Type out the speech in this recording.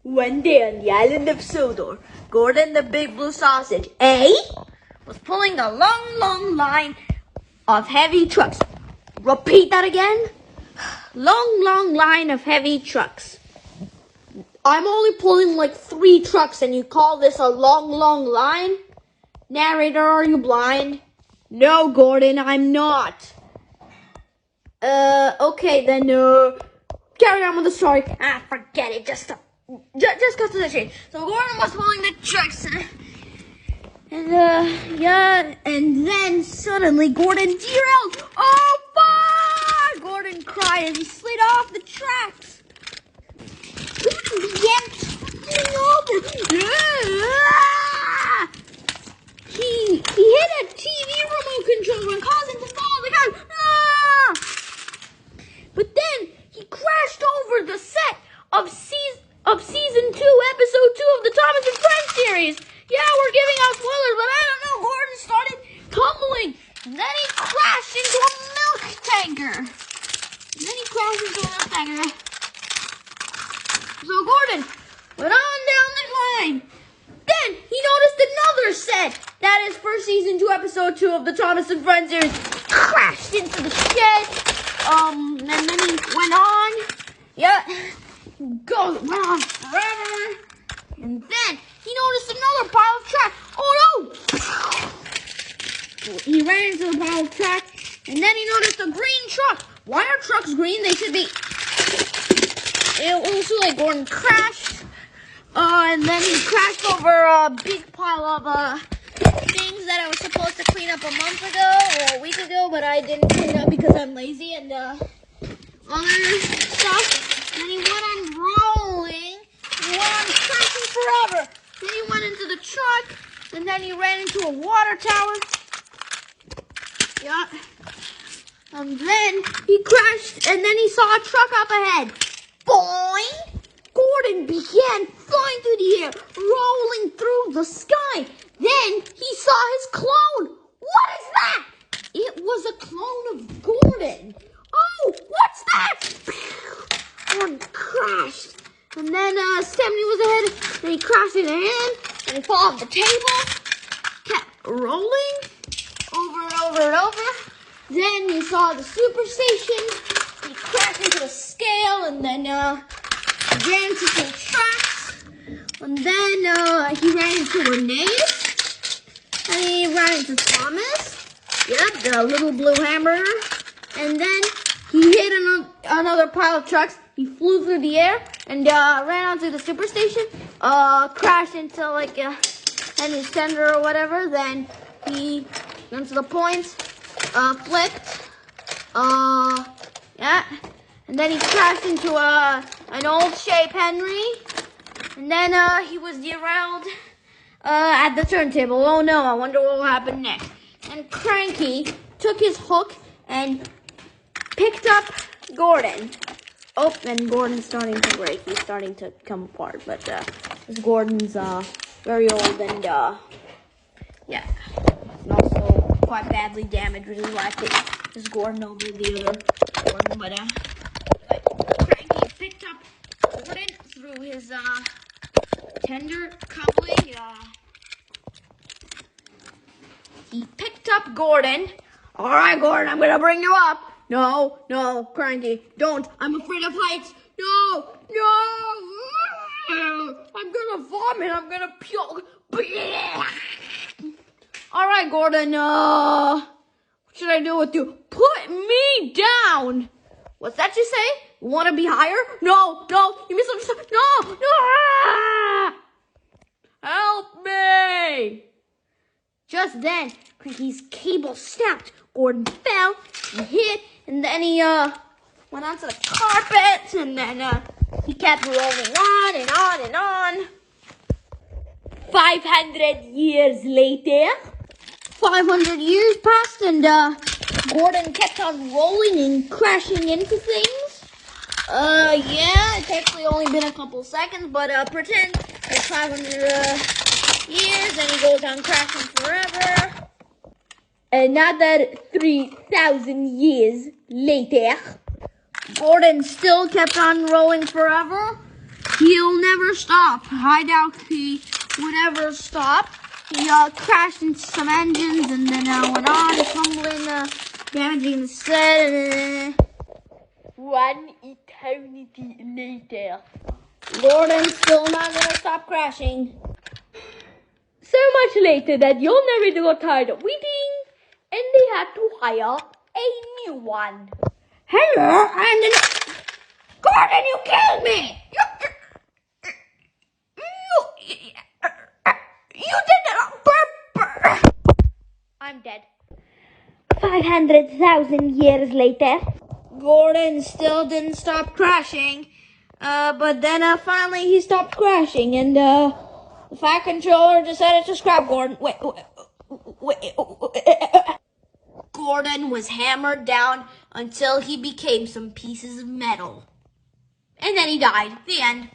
One day on the island of Sodor, Gordon the Big Blue Sausage, was pulling a long line of heavy trucks. Repeat that again. Long line of heavy trucks. I'm only pulling like 3 trucks and you call this a long line? Narrator, are you blind? No, Gordon, I'm not. Okay then, carry on with the story. Forget it, just cut to the chase. So Gordon was pulling the trucks, and then suddenly Gordon derailed. Oh, fuck! Gordon cried as he slid off the tracks. Gordon began tumbling over. He hit a TV remote controller and caused him to fall on the ground. But then he crashed over the set of season 2, episode 2 of the Thomas and Friends series. Yeah, we're giving out spoilers, but I don't know. Gordon started tumbling. And then he crashed into a milk tanker. So Gordon went on down the line. Then he noticed another set. That is for season 2, episode 2 of the Thomas and Friends series. Crashed into the shed. And then he went on. Yeah. Went on forever. And then he noticed another pile of trash. Oh no! He ran into the pile of trash. And then he noticed a green truck. Why are trucks green? They should be. It also like Gordon crashed. And then he crashed over a big pile of things that I was supposed to clean up a month ago or a week ago, but I didn't clean up because I'm lazy and other stuff. Then he went on rolling. He went on crashing forever. Then he went into the truck, and then he ran into a water tower. Yeah. And then he crashed, and then he saw a truck up ahead. Boing! Gordon began flying through the air, rolling through the sky. Then he saw his clone. What is that? It was a clone of Gordon. Oh, what's that? Gordon crashed. And then Stephanie was ahead. Then he crashed into him. And he fell off the table. Kept rolling over and over. Then he saw the superstation. He crashed into the scale. And then ran into some tracks. And then he ran into Renee. And he ran into Thomas. Yep, the little blue hamburger. And then he hit another pile of trucks. He flew through the air and ran onto the superstation. Crashed into like any tender or whatever. Then he went to the points. Flipped. Yeah. And then he crashed into an old shape Henry. And then he was derailed at the turntable. Oh no, I wonder what will happen next. And Cranky took his hook and picked up Gordon. Oh, and Gordon's starting to break. He's starting to come apart. But this Gordon's very old and yeah. And also quite badly damaged, which is why I picked this Gordon over the other Gordon. But Cranky picked up Gordon through his tender coupling. He picked up Gordon. All right, Gordon, I'm gonna bring you up. No, Cranky, don't. I'm afraid of heights. No. I'm gonna vomit. I'm gonna puke. All right, Gordon. What should I do with you? Put me down. What's that you say? You want to be higher? No, you misunderstood. No. Help me. Just then, Cranky's cable snapped. Gordon fell, he hit, and then he went onto the carpet, and then he kept rolling on and on and on. 500 years later, 500 years passed, and Gordon kept on rolling and crashing into things. Yeah, it's actually only been a couple seconds, but pretend it's 500 years, and he goes on crashing forever. And now that 3,000 years later, Gordon still kept on rolling forever. he'll never stop. I doubt he would ever stop. He crashed into some engines and then went on, tumbling, damaging the set. 1 eternity later. Gordon's still not gonna stop crashing. So much later that your narrator got tired of waiting and they had to hire a new one. Hello, I'm the... Gordon, you killed me! You did it on purpose! I'm dead. 500,000 years later. Gordon still didn't stop crashing. But then finally he stopped crashing and the Fat Controller decided to scrap Gordon. Wait. Gordon was hammered down until he became some pieces of metal. And then he died. The end.